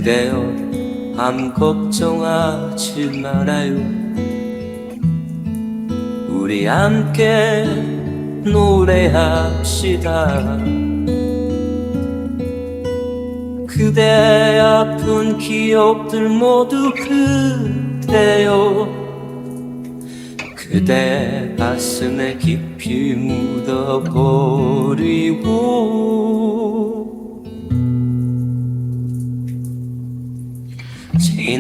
그대여 아무 걱정하지 말아요. 우리 함께 노래합시다. 그대 아픈 기억들 모두 그대여 그대 가슴에 깊이 묻어버리고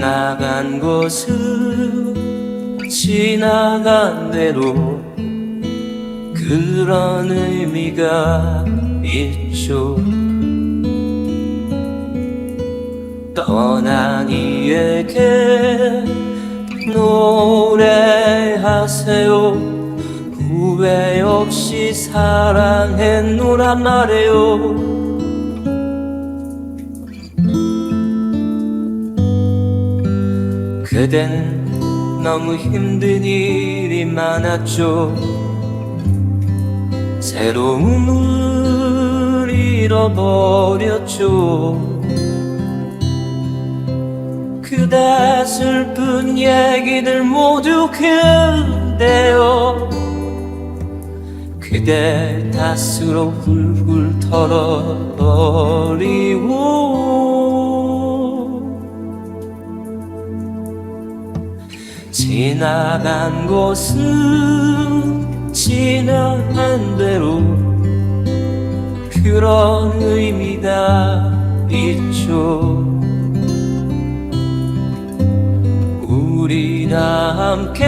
지나간 것은 지나간 대로 그런 의미가 있죠. 떠난 이에게 노래하세요. 후회 없이 사랑했노란 말이에요. 그댄 너무 힘든 일이 많았죠. 새로움을 잃어버렸죠. 그대 슬픈 얘기들 모두 그대여 그대 탓으로 훌훌 털어버리고 지나간 곳은 지나간 대로 그런 의미가 있죠. 우리 다 함께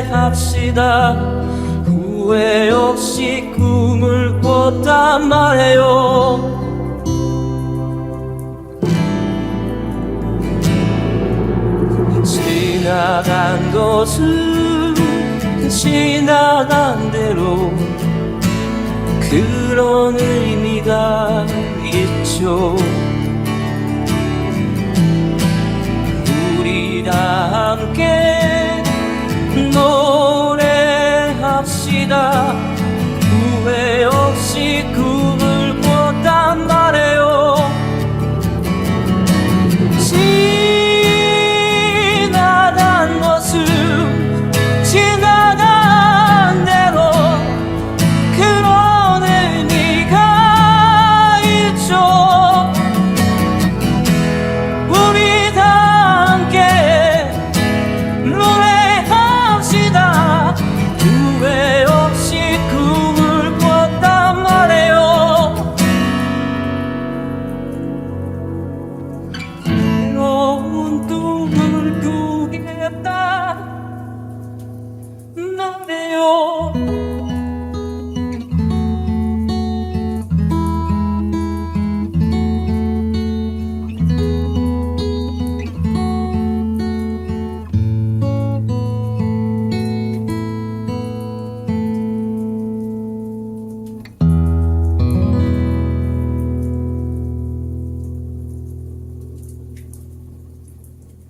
노래합시다. 후회 없이 꿈을 꿨단 말이에요. 지나간 것은 지나간 대로 그런 의미가 있죠.